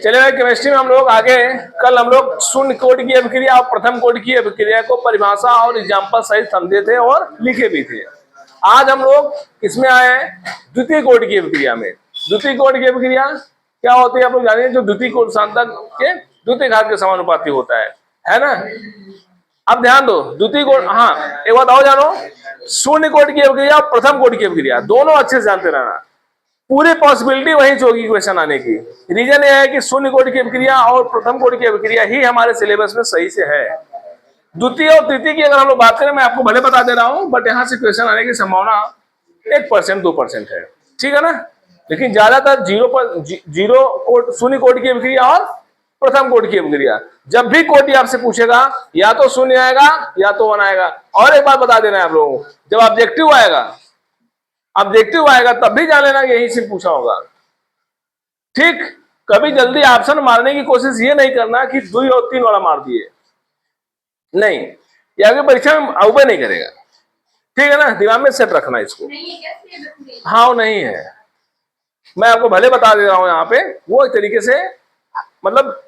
चलिए केमिस्ट्री में हम लोग आगे, कल हम लोग शून्य कोटि की अभिक्रिया और प्रथम कोटि की अभिक्रिया को परिभाषा और एग्जाम्पल सहित समझे थे और लिखे भी थे। आज हम लोग इसमें आए हैं द्वितीय कोटि की अभिक्रिया में। द्वितीय कोटि की अभिक्रिया क्या होती है आप लोग जानिए, जो द्वितीय कोटि सांतक के द्वितीय घात के समानुपाती होता है ना। अब ध्यान दो, द्वितीय कोटि, हाँ एक बात और जानो, शून्य कोटि की अभिक्रिया और प्रथम कोटि की अभिक्रिया दोनों अच्छे से जानते रहना। पूरी पॉसिबिलिटी वही होगी क्वेश्चन आने की। रीजन यह है कि शून्य कोटि की अभिक्रिया और प्रथम कोटि की अभिक्रिया ही हमारे सिलेबस में सही से है। द्वितीय और तृतीय की अगर हम लोग बात करें, मैं आपको भले बता दे रहा हूं, बट यहां से क्वेश्चन आने की संभावना 1% 2% है, ठीक है ना। लेकिन ज्यादातर शून्य कोटि की अभिक्रिया और प्रथम कोटि की अभिक्रिया, जब भी कोटि आपसे पूछेगा या तो शून्य आएगा या तो 1 आएगा। और एक बात बता देना है आप लोगों को, जब ऑब्जेक्टिव आएगा तब भी जान लेना यही से पूछा होगा, ठीक। कभी जल्दी ऑप्शन मारने की कोशिश ये नहीं करना कि 2 और 3 वाला मार दिए, नहीं, ये आगे परीक्षा में आउबे नहीं करेगा, ठीक है ना। दिमाग में सेट रखना इसको। हाँ वो नहीं है, मैं आपको भले बता दे रहा हूं यहाँ पे, वो एक तरीके से मतलब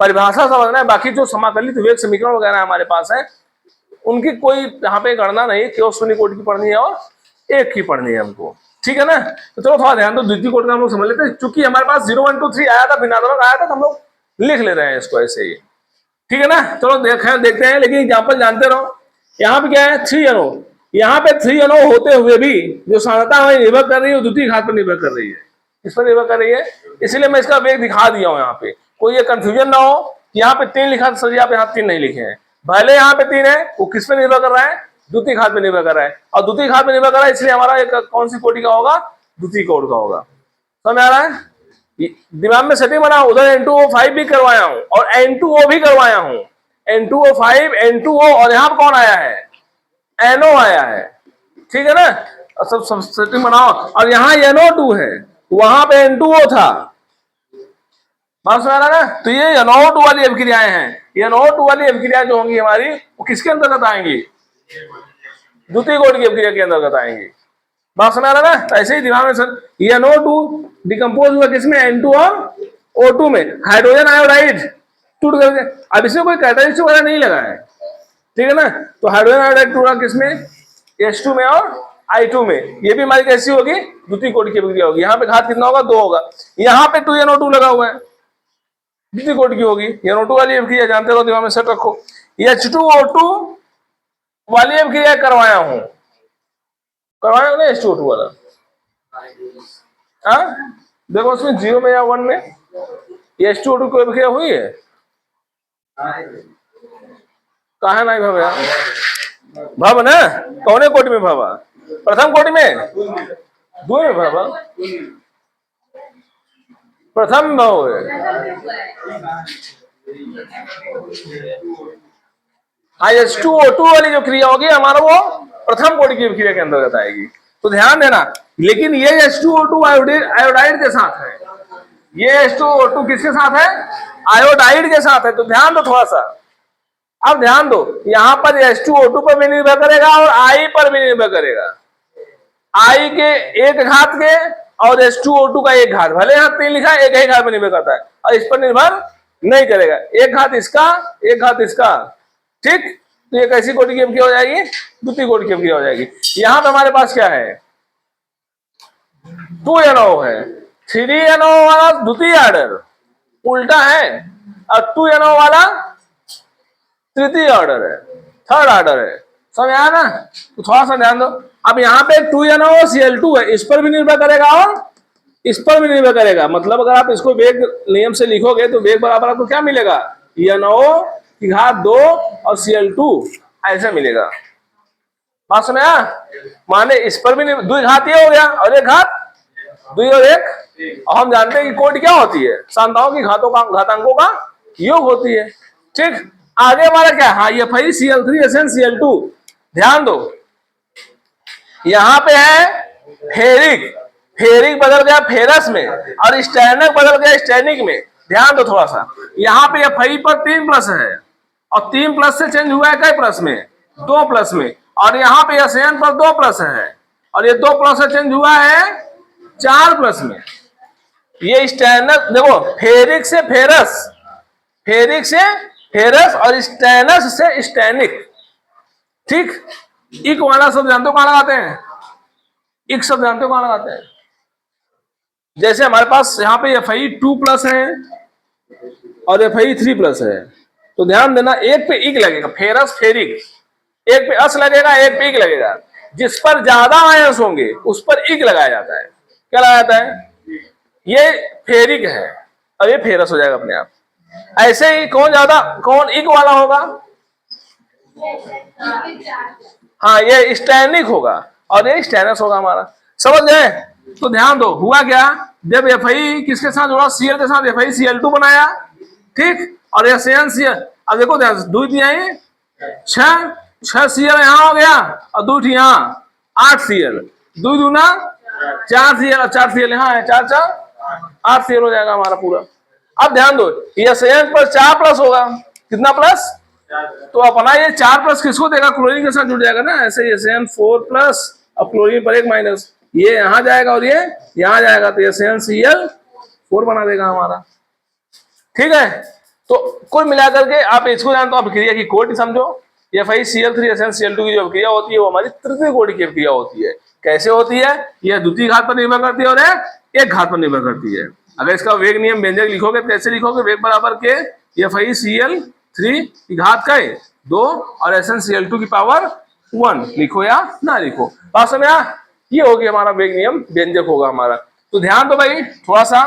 परिभाषा समझना है। बाकी जो समाकलित विवेक समीकरण वगैरह हमारे पास है, उनकी कोई यहाँ पे गणना नहीं, केवल शून्य कोटि की पढ़नी है और एक की पढ़नी है हमको, ठीक है ना। तो चलो थोड़ा ध्यान दो, द्वितीय कोटि का हम लोग समझ लेते हैं। चूंकि हमारे पास 0 1 2 3 आया था, भिन्नात्मक आया था, तो हम लोग लिख ले रहे हैं इसको ऐसे ही, ठीक है ना। चलो देखते हैं, लेकिन एग्जाम्पल जानते रहो। यहाँ पे क्या है 3NO, यहाँ पे 3NO होते हुए भी जो सांद्रता हमें निर्भर कर रही है द्वितीय घात पर निर्भर कर रही है, किस पर निर्भर कर रही है, इसलिए मैं इसका वेग दिखा दिया हूँ। यहाँ पे कोई ये कंफ्यूजन ना हो, यहाँ पे 3 लिखा सर जी, आप यहाँ 3 नहीं लिखे हैं। भले यहाँ पे 3 है, वो किस पे निर्भर कर रहा है, द्वितीय घात पे निर्भर कर रहा है, और द्वितीय घात पे निर्भर कर रहा है, इसलिए हमारा एक कौन सी कोटि का होगा, द्वितीय कोटि का होगा। समझ आ रहा है, दिमाग में सेटिंग बना। उधर N2O5 भी करवाया हूं और N2O भी करवाया हूं, N2O5 N2O, और यहाँ कौन आया है, NO आया है, ठीक है ना। सब सेटिंग बनाओ। और यहाँ NO2 है, वहां पे N2O था, बात समझ रहा ना। तो ये NO2 वाली अभिक्रियाएं हैं, ये NO2 वाली अभिक्रिया जो होंगी हमारी, वो किसके अंतर्गत आएंगी, द्वितीय कोटि की अभिक्रिया के अंतर्गत आएंगी। बात समझ रहा ना। तो ऐसे ही दिमाग में सर, ये NO2 डिकम्पोज हुआ किसमें, N2 और O2 में, हाइड्रोजन आयोडाइड टूट करके। अब इसमें कोई कैटालिस्ट वगैरह नहीं लगा है, ठीक है ना। तो हाइड्रोजन आयोडाइड टूटा किसमें, H2 में और I2 में। ये भी हमारी कैसी होगी, द्वितीय कोटि की अभिक्रिया होगी। यहाँ पे घात कितना होगा, 2 होगा। यहाँ पे 2NO2 लगा हुआ है, द्वितीय कोटि की होगी। NO2 वाली अभिक्रिया जानते रहो, दिमाग में सेट रखो। H2O2 वाली अभिक्रिया करवाया हूं, करवाया ना H2O2 वाला। हाँ देखो उसमें 0 में या 1 में H2O2 की अभिक्रिया हुई है, कहा नहीं भवा, भव ना, कौने कोटि में भवा, प्रथम कोटि में, 2 में भवा, प्रथम भाव है। H2O2 वाली जो क्रिया होगी हमारा, वो प्रथम कोटि की क्रिया के अंतर्गत आएगी, तो ध्यान देना। लेकिन ये H2O2 आयोडाइड के साथ है, ये H2O2 किसके साथ है, आयोडाइड के साथ है। तो ध्यान दो थोड़ा सा, अब ध्यान दो, यहां पर H2O2 पर भी निर्भर करेगा और I पर भी निर्भर करेगा। I के एक घात के और H2O2 का एक घात, भले यहाँ 3 लिखा है, एक ही घात पर निर्भर करता है, और इस पर निर्भर नहीं करेगा। एक घात इसका, एक घात इसका, ठीक। तो ये कैसी कोटि की अभिक्रिया हो जाएगी, द्वितीय कोटि की अभिक्रिया हो जाएगी। यहां पे हमारे पास क्या है, 2NO है, 3NO वाला द्वितीय ऑर्डर उल्टा है, और 2NO वाला तृतीय ऑर्डर है, थर्ड ऑर्डर है। समझ आया ना। तो थोड़ा सा ध्यान दो। अब यहाँ पे 2NOCl2 है, इस पर भी निर्भर करेगा और इस पर भी निर्भर करेगा। मतलब अगर आप इसको वेग नियम से लिखोगे तो वेग बराबर आपको क्या मिलेगा, NO की घात 2 और Cl2 ऐसा मिलेगा। बात समझ आया। माने इस पर भी 2 घात ये हो गया और एक घात 2 और 1, और हम जानते हैं कि कोटि क्या होती है, सांताओं की घातांकों का योग होती है, ठीक। आगे हमारा क्या, हाँ ये Cl3 Cl2। ध्यान दो, यहां पे है फेरिक, फेरिक बदल गया फेरस में, और स्टैनिक बदल गया स्टैनिक में। ध्यान दो थोड़ा सा, यहाँ पे Fe पर 3 प्लस है, और 3 प्लस से चेंज हुआ है कई प्लस में, 2 प्लस में। और यहाँ पे SN पर 2 प्लस है, और ये 2 प्लस से चेंज हुआ है 4 प्लस में। ये स्टेनस, देखो फेरिक से फेरस, फेरिक से फेरस और स्टेनस से स्टेनिक। ठीक, इक वाला शब्द जानते हो कहां लगाते हैं? इक शब्द जानते हो कहां लगाते हैं? जैसे हमारे पास यहाँ पे Fe2+ है और Fe3+ है, तो ध्यान देना एक पे इक लगेगा, फेरस फेरिक, एक पे अस लगेगा, एक पे इक लगेगा। जिस पर ज्यादा आयंस होंगे उस पर इक लगाया जाता है। क्या लगाया जाता है? ये फेरिक है और ये फेरस हो जाएगा अपने आप। ऐसे ही कौन ज्यादा, कौन इक वाला होगा? हाँ, ये स्टैनिक होगा और ये स्टेनस होगा हमारा। समझ गए? तो ध्यान दो, हुआ क्या, जब Fe किसके साथ जुड़ा, Cl के साथ, FeCl2 बनाया, ठीक, और ये CnCl। अब देखो ध्यान, दो दिया है, 6 Cl यहाँ हो गया और 2 यहाँ, 8 Cl, 2 दूना 4 Cl और 4 Cl यहाँ है, 4 4 8 Cl हो जाएगा हमारा पूरा। अब ध्यान दो, ये SN पर 4+ होगा, कितना प्लस? तो अपना ये 4+ किसको देगा? क्लोरीन के साथ जुड़ जाएगा ना, ऐसे SN4+ और क्लोरीन पर 1 माइनस, ये यहां जाएगा और ये यहां जाएगा, तो SnCl4 बना देगा हमारा। ठीक है, तो कुल मिलाकर के आप इसको जानते हो, अभिक्रिया की कोटि समझो। ये FeCl3 SnCl2 की जो अभिक्रिया होती है वो हमारी तृतीय कोटि की अभिक्रिया होती है। कैसे होती है? यह द्वितीय घात पर निर्भर करती है और एक घात पर निर्भर करती है। अगर इसका वेग नियम व्यंजक लिखोगे तो कैसे लिखोगे? वेग बराबर के ये FeCl3 की घात का 2 और SnCl2 की पावर 1 लिखो या ना लिखो, बात समझ आ? ये होगी हमारा वेग नियम व्यंजक होगा हमारा। तो ध्यान दो भाई थोड़ा सा,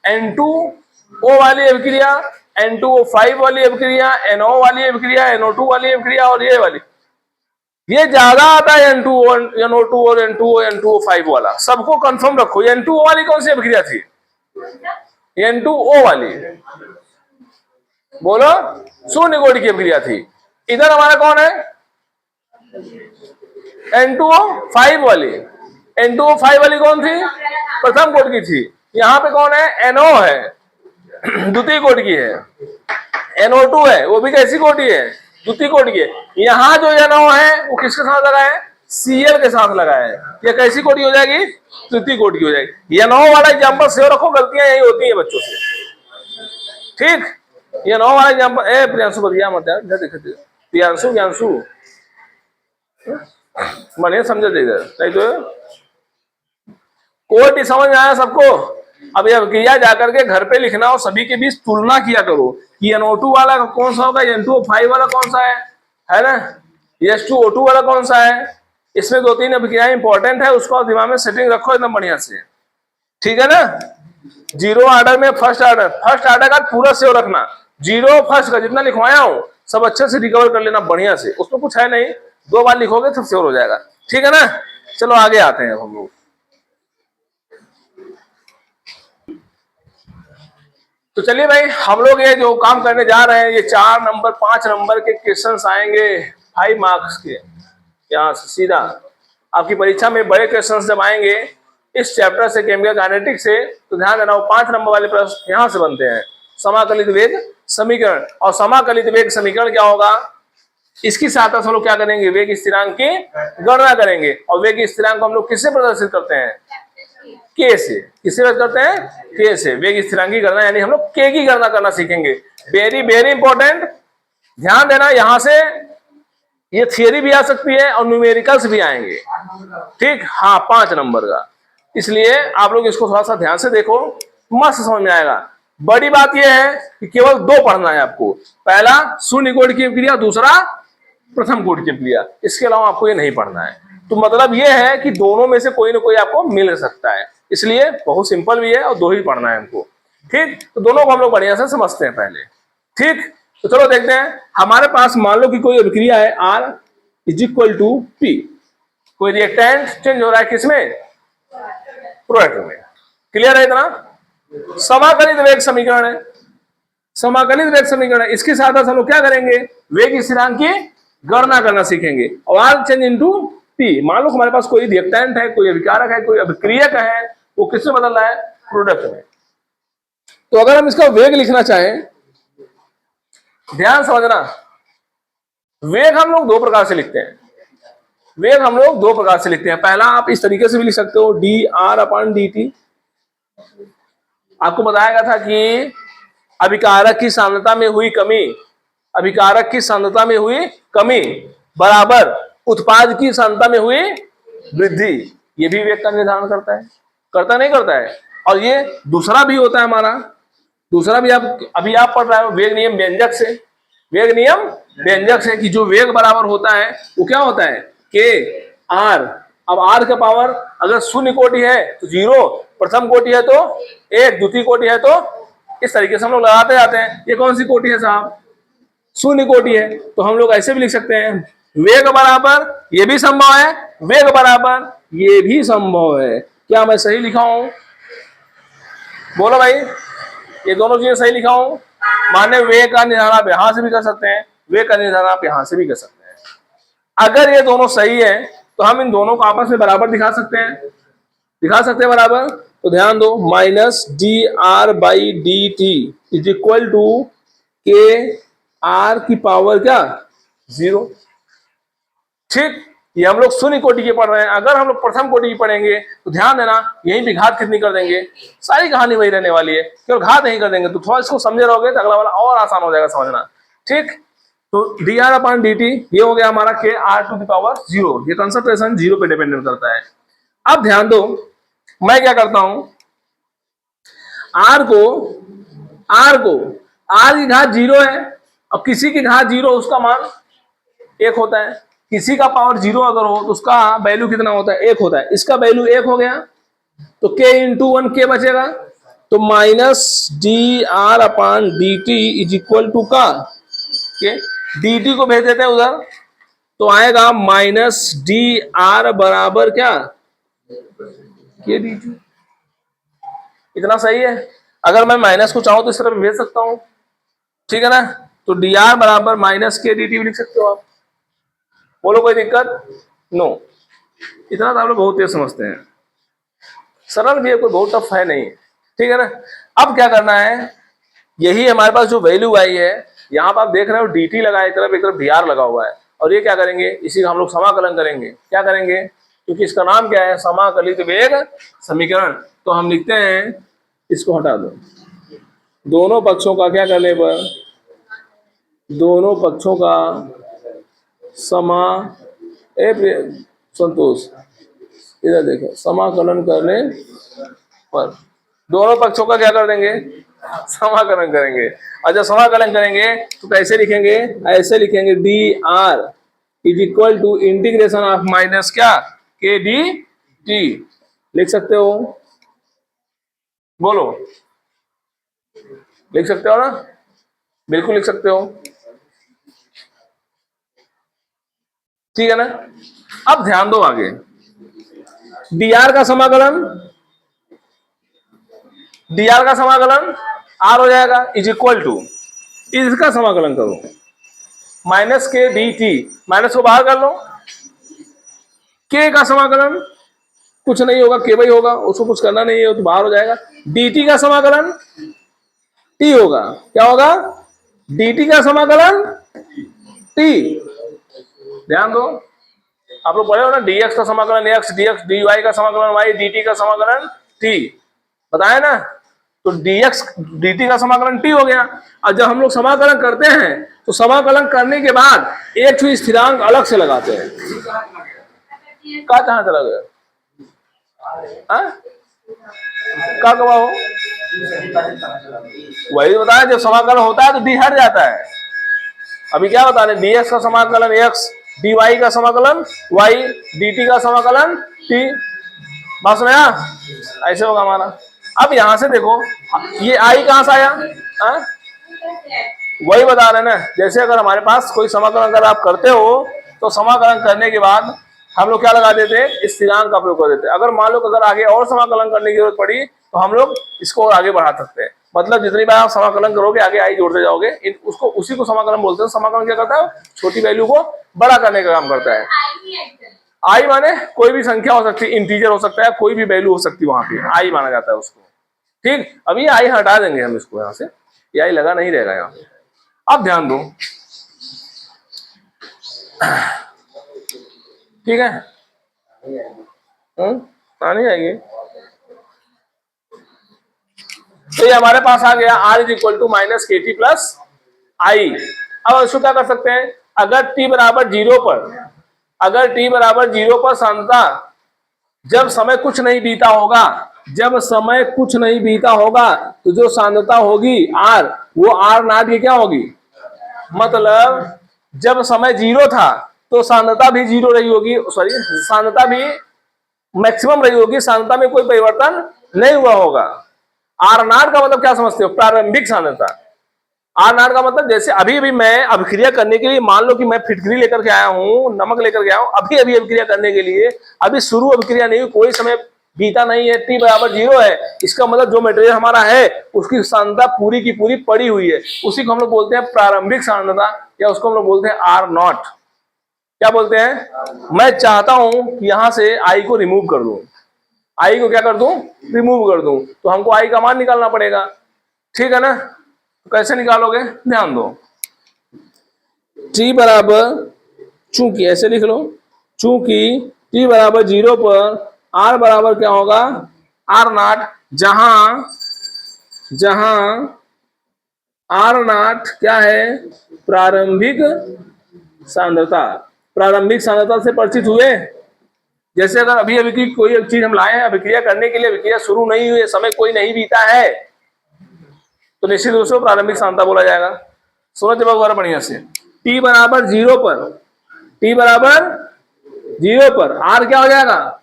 N2O वाली अभिक्रिया, N2O5 वाली अभिक्रिया, NO वाली अभिक्रिया, NO2 वाली अभिक्रिया और ये वाली, ये ज्यादा आता है N2O, NO2 और N2O, N2O5 वाला, सबको कंफर्म रखो। N2O वाली कौन सी अभिक्रिया थी? N2O वाली, बोलो, शून्य कोटि की अभिक्रिया थी। इधर हमारा कौन है? N2O5 वाली। N2O5 वाली कौन थी? प्रथम कोटि की थी। यहाँ पे कौन है? NO है, द्वितीय कोटि की है। NO2 है, वो भी कैसी कोटि है? द्वितीय कोटि की है। यहाँ जो NO है वो किसके साथ लगा है? Cl के साथ लगा है। ये कैसी कोटि हो जाएगी? तृतीय कोटि की हो जाएगी। NO वाला एग्जाम्पल सेव रखो, गलतियां यही होती है बच्चों से। ठीक, NO वाला एग्जाम्पल, प्रियांशु बतिया मत यार, देखे प्रियांशु ज्ञानशु मने समझ देगा, नहीं तो कोटि समझ में आया सबको? अब ये अभिक्रिया जाकर के घर पे लिखना और सभी के बीच तुलना किया करो कि NO2 वाला कौन सा होगा, N2O5 वाला कौन सा है ना, H2O2 वाला कौन सा है। इसमें 2-3 अभिक्रियाएं इंपॉर्टेंट है, उसको दिमाग में सेटिंग रखो एकदम बढ़िया से। ठीक है ना? जीरो ऑर्डर में फर्स्ट ऑर्डर का पूरा सेव रखना, जीरो फर्स्ट का जितना लिखवाया हूं सब अच्छे से रिकवर कर लेना बढ़िया से, उसमें कुछ है नहीं, 2 बार लिखोगे सब सेव हो जाएगा। ठीक है ना? चलो आगे आते हैं हम लोग। तो चलिए भाई, हम लोग ये जो काम करने जा रहे हैं, ये 4 नंबर 5 नंबर के क्वेश्चंस आएंगे 5 मार्क्स के, यहाँ से सीधा आपकी परीक्षा में बड़े क्वेश्चंस जब आएंगे इस चैप्टर से, केमिकल काइनेटिक्स से, तो ध्यान देना वो 5 नंबर वाले प्रश्न यहाँ से बनते हैं। समाकलित वेग समीकरण, और समाकलित वेग समीकरण क्या होगा, इसकी सहायता से हम लोग क्या करेंगे? वेग स्थिरांक की गणना करेंगे। और वेग स्थिरांक को हम लोग किससे प्रदर्शित करते हैं? के से। किससे बात करते हैं? के से। वेग स्थिरांक की गणना यानी हम लोग के की गणना करना सीखेंगे। वेरी वेरी इंपॉर्टेंट, ध्यान देना। यहां से ये थियरी भी आ सकती है और न्यूमेरिकल्स भी आएंगे। ठीक, हाँ 5 नंबर का, इसलिए आप लोग इसको थोड़ा सा ध्यान से देखो, मस्त समझ में आएगा। बड़ी बात यह है कि केवल 2 पढ़ना है आपको, पहला शून्य कोटि की अभिक्रिया, दूसरा प्रथम कोटि की अभिक्रिया, इसके अलावा आपको ये नहीं पढ़ना है। तो मतलब ये है कि दोनों में से कोई ना कोई आपको मिल सकता है, इसलिए बहुत सिंपल भी है और 2 ही पढ़ना है हमको। ठीक, तो दोनों को हम लोग बढ़िया से समझते हैं पहले। ठीक, तो चलो देखते हैं। हमारे पास मान लो कि कोई अभिक्रिया है R = P, कोई रिएक्टेंट चेंज हो रहा है किसमें? प्रोडक्ट में। क्लियर है इतना? समाकलित वेग समीकरण है, समाकलित वेग समीकरण है। इसके साथ हम लोग क्या करेंगे? वेग स्थिरांक की गणना करना सीखेंगे। और R चेंज इनटू P, मान लो हमारे पास कोई रिएक्टेंट है, कोई अभिकारक है, कोई अभिक्रियक है, वो किसमें बदल रहा है? प्रोडक्ट में। तो अगर हम इसका वेग लिखना चाहें, ध्यान समझना, वेग हम लोग 2 प्रकार से लिखते हैं। वेग हम लोग 2 प्रकार से लिखते हैं। पहला आप इस तरीके से भी लिख सकते हो, dr/dt, आपको बताया गया था कि अभिकारक की सांद्रता में हुई कमी, अभिकारक की सांद्रता में हुई कमी बराबर उत्पाद की सांद्रता में हुई वृद्धि। ये भी वेग का निर्धारण करता है, करता नहीं करता है। और ये दूसरा भी होता है हमारा, दूसरा भी आप अभी आप पढ़ रहे हो वेग नियम व्यंजक से, वेग नियम व्यंजक से कि जो वेग बराबर होता है वो क्या होता है के आर। अब आर का पावर अगर शून्य कोटि है तो 0, प्रथम कोटि है तो 1, द्वितीय कोटि है तो, इस तरीके से हम लोग लगाते जाते हैं। ये कौन सी कोटि है साहब? शून्य कोटि है। तो हम लोग ऐसे भी लिख सकते हैं वेग बराबर, ये भी संभव है, वेग बराबर ये भी संभव है। क्या मैं सही लिखा हूं? बोलो भाई, ये दोनों चीजें सही लिखा हूं? माने वेग का निर्धारण आप यहां से भी कर सकते हैं, वेग का निर्धारण आप यहां से भी कर सकते हैं। अगर ये दोनों सही है तो हम इन दोनों को आपस में बराबर दिखा सकते हैं, दिखा सकते हैं बराबर। तो ध्यान दो, minus D R by D T is equal to K R की पावर क्या 0। ठीक, ये हम लोग शून्य कोटि के पढ़ रहे हैं। अगर हम लोग प्रथम कोटि की पढ़ेंगे तो ध्यान देना यहीं भी घात कितनी कर देंगे, सारी कहानी वही रहने वाली है, केवल घात नहीं कर देंगे। तो थोड़ा इसको समझे रहोगे तो अगला वाला और आसान हो जाएगा समझना। ठीक, तो D R upon D T ये हो गया हमारा के आर टू द पावर 0। ये कंसंट्रेशन 0 पे डिपेंडेंट करता है। अब ध्यान दो, मैं क्या करता हूं, आर को आर की घात 0 है। अब किसी की घात 0 उसका मान 1 होता है, किसी का पावर 0 अगर हो तो उसका वैल्यू कितना होता है 1 होता है। इसका वैल्यू 1 हो गया तो k इंटू 1 के बचेगा। तो minus D R upon D T is equal to का के, डी टी को भेज देते हैं उधर तो आएगा माइनस डी आर बराबर क्या के डी टी। इतना सही है। अगर मैं माइनस को चाहूं तो इस तरफ भेज सकता हूं, ठीक है ना। तो डी आर बराबर माइनस के डी टी लिख सकते हो आप। बोलो कोई दिक्कत? नो। इतना तो आप लोग बहुत तेज समझते हैं, सरल भी है, कोई बहुत टफ है नहीं, ठीक है ना। अब क्या करना है, यही हमारे पास जो वैल्यू आई है, यहाँ पर आप देख रहे हो डी टी लगा, एक तरफ डी आर लगा हुआ है। और ये क्या करेंगे, इसी का हम लोग समाकलन करेंगे। क्या करेंगे, क्योंकि इसका नाम क्या है, समाकलित वेग समीकरण। तो हम लिखते हैं, इसको हटा दो, दोनों पक्षों का क्या करने पर, दोनों पक्षों का समा ए संतोष, इधर देखो, समाकलन करने पर दोनों पक्षों का क्या कर देंगे, समाकलन करेंगे। और जब समाकलन करेंगे तो कैसे लिखेंगे, ऐसे लिखेंगे D R is equal to integration of minus क्या के डी टी। लिख सकते हो, बोलो, लिख सकते हो ना, बिल्कुल लिख सकते हो, ठीक है ना। अब ध्यान दो आगे, डी आर का समाकलन, डी आर का समाकलन आर हो जाएगा इज इक्वल टू, इसका समाकलन करो माइनस के डी टी, माइनस को बाहर कर लो, के का समाकलन कुछ नहीं होगा, के भाई होगा, उसको कुछ करना नहीं है तो बाहर हो जाएगा। dt का समाकलन t होगा, क्या होगा, dt का समाकलन t। ध्यान दो, आप लोग पढ़े हो ना, dx का समाकलन x, dx dy का समाकलन y, dt का समाकलन t, बताया ना। तो dx dt का समाकलन t हो गया। और जब हम लोग समाकलन करते हैं तो समाकलन करने के बाद एक स्थिरांक अलग से लगाते हैं। कहाँ चला गया, क्या कमा हो, वही बताया, जब समाकलन होता है तो डी हट जाता है। अभी क्या बता रहे, dx का समाकलन x, dy का समाकलन y, dt का समाकलन t। बात सुना, ऐसे होगा हमारा। अब यहां से देखो ये i कहां से आया, वही बता रहे ना, जैसे अगर हमारे पास कोई समाकलन अगर आप करते हो तो समाकलन करने के बाद हम लोग क्या लगा देते हैं, स्थिरांक का प्रयोग कर देते हैं। अगर मान लो अगर आगे और समाकलन करने की जरूरत पड़ी तो हम लोग इसको और आगे बढ़ा सकते हैं। मतलब जितनी बार आप समाकलन करोगे आगे आई जोड़ते जाओगे, उसको उसी को समाकलन बोलते हैं। समाकलन क्या करता है, छोटी वैल्यू को बड़ा करने का काम करता है। आई माने कोई भी संख्या हो सकती है, इंटीजर हो सकता है, कोई भी वैल्यू हो सकती है, वहां पे आई माना जाता है उसको। ठीक, अभी आई हटा देंगे हम इसको, यहाँ से ये आई लगा नहीं रहेगा यहाँ पे। अब ध्यान दो, ठीक है, नहीं आएगी, तो ये हमारे पास आ गया R is equal to minus K T plus I. अब इसको क्या कर सकते हैं, अगर t बराबर 0 पर, अगर t बराबर 0 पर सांद्रता जब समय कुछ नहीं बीता होगा, जब समय कुछ नहीं बीता होगा तो जो सांद्रता होगी R, वो R नॉट की क्या होगी, मतलब जब समय 0 था तो सांद्रता भी 0 रही होगी, सॉरी सांद्रता भी मैक्सिमम रही होगी, सांद्रता में कोई परिवर्तन नहीं हुआ होगा। आर नॉट का मतलब क्या समझते हो, प्रारंभिक सांद्रता। आर नॉट का मतलब जैसे अभी भी मैं अभिक्रिया करने के लिए, मान लो कि मैं फिटकरी लेकर के आया हूं, नमक लेकर के आया हूं, अभी अभी अभिक्रिया करने के लिए, अभी शुरू अभिक्रिया नहीं हुई, कोई समय बीता नहीं है, टी बराबर 0 है, इसका मतलब जो मटेरियल हमारा है उसकी सांद्रता पूरी की पूरी पड़ी हुई है, उसी को हम लोग बोलते हैं प्रारंभिक सांद्रता, या उसको हम लोग बोलते हैं आर नॉट। क्या बोलते हैं, मैं चाहता हूं कि यहां से आई को रिमूव कर दूं, आई को क्या कर दूं, रिमूव कर दूं, तो हमको आई का मान निकालना पड़ेगा, ठीक है ना। तो कैसे निकालोगे, ध्यान दो, t बराबर, चूंकि ऐसे लिख लो, चूंकि t बराबर 0 पर r बराबर क्या होगा, आर नॉट, जहां आर नॉट क्या है, प्रारंभिक सांद्रता। प्रारंभिक सांद्रता से परिचित हुए, जैसे अगर अभी अभी की कोई चीज हम लाए हैं अभिक्रिया करने के लिए, अभिक्रिया शुरू नहीं हुई, समय कोई नहीं बीता है, तो निश्चित रूप से प्रारंभिक सांद्रता बोला जाएगा। सुनो जब बार बढ़िया से, t बराबर 0 पर, t बराबर 0 पर r क्या हो जाएगा,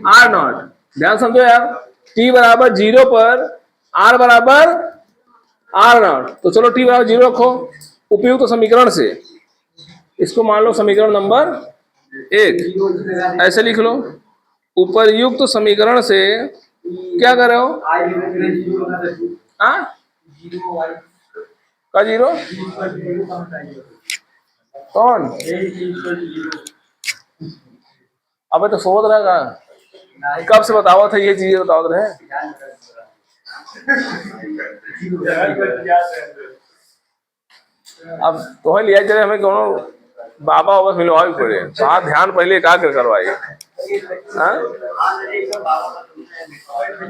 आर नॉट। ध्यान समझो यार, t बराबर 0 पर r बराबर आर नॉट, तो चलो t बराबर 0 रखो, उपयुक्त समीकरण से, इसको मान लो समीकरण नंबर 1, ऐसे लिख लो, उपरयुक्त समीकरण से क्या कर रहे हो, का 0 कौन, अबे तो सोच रहेगा, कब से बताओ था ये चीजें, बताओ रहे। अब तो है लिया चले, हमें दोनों बाबा वापस मिलवा भी पड़े, साथ ध्यान पहले एकाग्र करवाइए।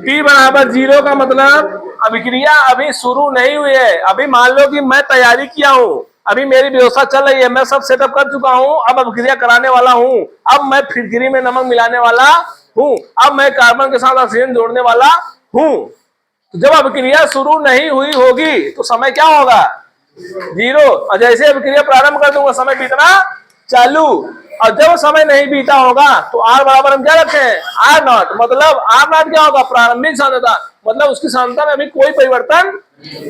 t बराबर 0 का मतलब अभिक्रिया अभी शुरू नहीं हुई है, अभी मान लो कि मैं तैयारी किया हूं, अभी मेरी व्यवस्था चल रही है, मैं सब सेटअप कर चुका हूं, अब अभिक्रिया कराने वाला हूं, अब मैं फिटकरी में नमक मिलाने वाला हूं, अब मैं कार्बन के साथ ऑक्सीजन जोड़ने वाला हूं। तो जब अभिक्रिया शुरू नहीं हुई होगी तो समय क्या होगा, 0, और जैसे अभिक्रिया प्रारंभ कर दूंगा समय बीतना चालू, और जब समय नहीं बीता होगा तो आर बराबर हम क्या रखते हैं, आर नॉट, मतलब आर नॉट क्या होगा, प्रारंभिक सांद्रता, मतलब उसकी सांद्रता में अभी कोई परिवर्तन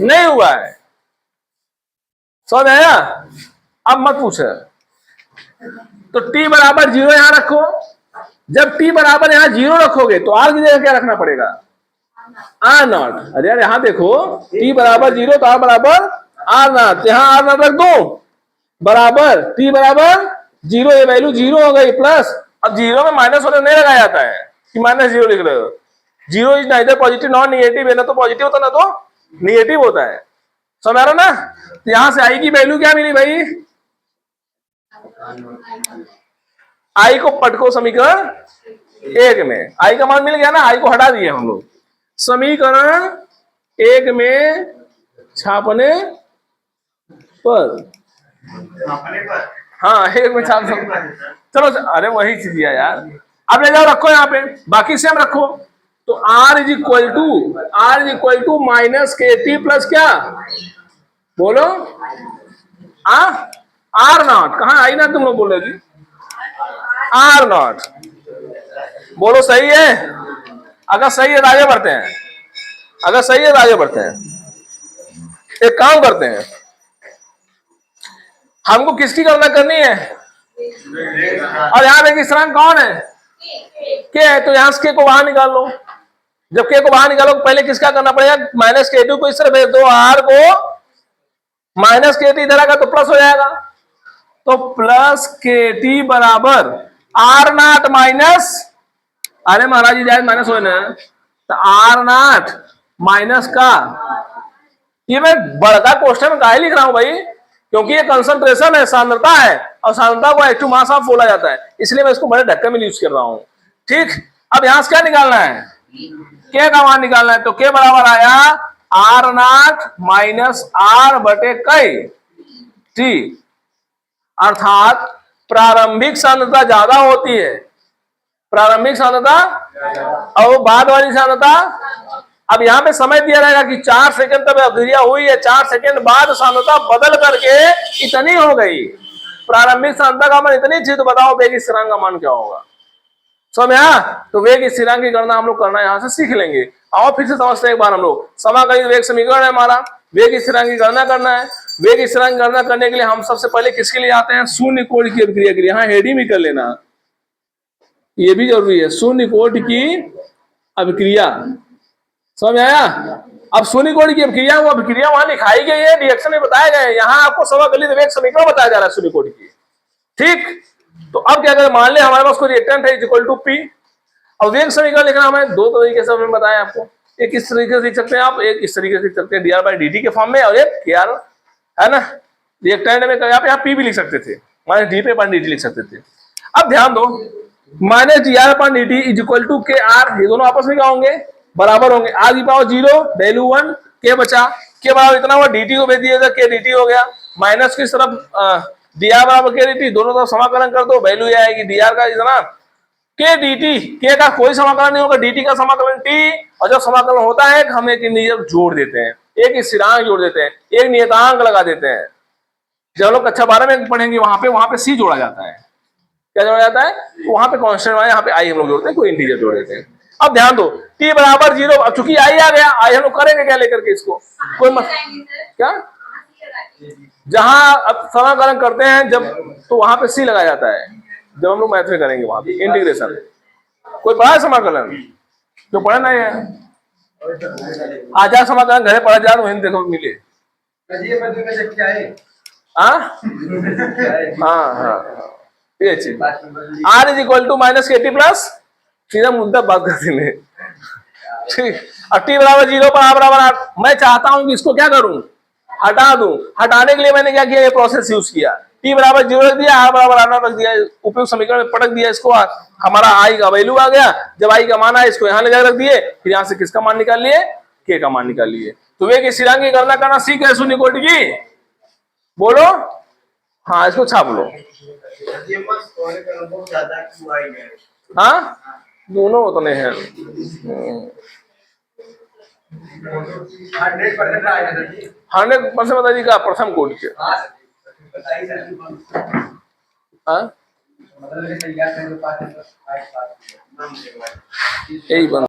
नहीं हुआ है। समझ आया, अब मत पूछे, तो t बराबर 0 यहां रखो, जब t बराबर यहां 0 रखोगे तो आर की जगह क्या रखना पड़ेगा, आर नॉट। अरे यार यहाँ देखो, t बराबर 0 तो आर बराबर आर नॉट, यहां आर नॉट रख दो, बराबर t बराबर 0, ये वैल्यू 0 हो गई, प्लस, अब 0 में माइनस होने नहीं लगाया जाता है कि -0 लिख रहे हो, 0 is neither positive non negative, है ना तो पॉजिटिव होता ना तो निगेटिव होता है, समझ रहा ना। तो यहां से आई की वैल्यू क्या मिली भाई, आई को पटको समीकरण 1 में, आई का मान मिल गया ना, आई को हटा दिए हम लोग, समीकरण 1 में छापने पर, हाँ 1 में छाप, चलो अरे वही चीज है यार, अब ले जाओ रखो यहाँ पे, बाकी सेम रखो, तो R is equal to minus K T plus क्या, बोलो आर नॉट, कहाँ आई ना तुम लोग बोल रहे जी, आर नॉट, बोलो सही है, अगर सही है तो आगे बढ़ते हैं, अगर सही है तो आगे बढ़ते हैं। एक काम करते हैं, हमको किसकी गणना करनी है, और यहाँ देखिए स्थिरांक कौन है, के है, तो यहां से के को बाहर निकाल लो, जब के को बाहर निकालो पहले किसका करना पड़ेगा, माइनस के टू को इस तरह भेज दो, आर को माइनस के टी इधर आएगा तो प्लस हो जाएगा, तो प्लस के टी बराबर आर नॉट माइनस, अरे महाराज जी जाए माइनस हो ना, तो आर नॉट माइनस का, ये मैं बड़का क्वेश्चन काहे लिख रहा हूं भाई, क्योंकि ये कंसंट्रेशन है, सांद्रता है, और सांद्रता को एक्टिव मास ऑफ बोला जाता है, इसलिए मैं इसको बड़े ढक्कन में यूज कर रहा हूं, ठीक। अब यहां से क्या निकालना है, के का मान निकालना है, तो के बराबर आया आर नॉट माइनस आर बटे कई टी, अर्थात प्रारंभिक सांद्रता ज्यादा होती है, प्रारंभिक सांद्रता और बाद वाली सांद्रता। अब यहाँ पे समय दिया रहेगा कि 4 सेकंड तक अभिक्रिया हुई है, 4 सेकंड बाद सांद्रता बदल करके इतनी हो गई, प्रारंभिक सांद्रता का मान इतनी थी, तो बताओ वेग स्थिरांक का मान क्या होगा। समझ आया? तो वेग स्थिरांक की गणना हम लोग करना यहाँ से सीख लेंगे। और फिर से समझते हैं एक बार हम लोग, समाकलित वेग समीकरण है हमारा, वेग स्थिरांक की गणना करना है। वेग स्थिरांक की गणना करने के लिए हम सबसे पहले किसके लिए आते हैं, शून्य कोटि की अभिक्रिया के लिए। यहाँ हेडिंग भी कर लेना, ये भी जरूरी है, शून्य कोटि की अभिक्रिया। समझ आया? अब शून्य कोटि की अभिक्रिया, वो अभिक्रिया वहां लिखाई गई है, रिएक्शन में बताए गए हैं, यहाँ आपको समाकलित वेग समीकरण बताया जा रहा है शून्य कोटि की। ठीक, तो अब क्या करें, मान ले हमारे पास कोई रिएक्टेंट है इक्वल टू पी। अब वेग समीकरण लिखना हमें दो तरीके से हमने बताया आपको, एक इस तरीके से लिख सकते हैं आप, एक इस तरीके से लिख सकते हैं dr बाई dt के फॉर्म में, और एक kr है ना, रिएक्टेंट में आप यहाँ p भी लिख सकते थे, माइनस डी पे dt लिख सकते थे। अब ध्यान दो, माइनस dr पर dt is equal to kr, ये दोनों आपस में क्या होंगे, बराबर होंगे। r की पावर 0, वैल्यू 1, k बचा, k बराबर इतना हुआ, dt को भेज दिया k dt हो गया, माइनस की तरफ dr बराबर k dt, दोनों तरफ समाकलन कर दो, वैल्यू ये आएगी dr का इतना k dt, k का कोई समाकलन नहीं होगा, dt का समाकलन t, और जब समाकलन होता है हम एक नियतांक जोड़ देते हैं, एक स्थिरांक जोड़ देते हैं, एक नियतांक लगा देते हैं। जब लोग कक्षा 12 में पढ़ेंगे वहां पे c जोड़ा जाता है, क्या जोड़ा जाता है, वहां पे कांस्टेंट वाला, यहाँ पे i हम लोग जोड़ते हैं, कोई इंटीजर जोड़ देते हैं। अब ध्यान दो, t बराबर 0, अब चूंकि i आ गया, i हम लोग करेंगे क्या लेकर के इसको, कोई क्या, जहां अब समाकलन करते हैं जब, तो वहां पे c लगाया जाता है, जब हम लोग मैथ में करेंगे वहां पे इंटीग्रेशन। कोई पढ़ा है समाकलन, जो पढ़ा नहीं है आजा समाकलन घरे पढ़ा जा, वहीं देखो मिले। हाँ R is equal to minus K T plus, सीधा मुद्दा बात करते हैं। ठीक, और टी बराबर 0 पर आ बराबर 8, मैं चाहता हूं कि इसको क्या करूं, हटा दूं। हटाने के लिए मैंने क्या किया, ये प्रोसेस यूज किया, टी बराबर 0 रख दिया, आर बराबर 8 रख दिया, उपयुक्त समीकरण में पटक दिया इसको, हमारा आई का वैल्यू आ गया। जब आई का मान आया, इसको यहाँ ले जाकर रख दिए, फिर यहाँ से किसका मान निकाल लिए, के का मान निकाल लिए। तो वेग स्थिरांक की गणना करना सीख है शून्य कोटि की, बोलो हाँ, इसको छाप लो। हाँ, दोनों उतने हैं। 100% बताइए का प्रथम कोटि के, हाँ यही बन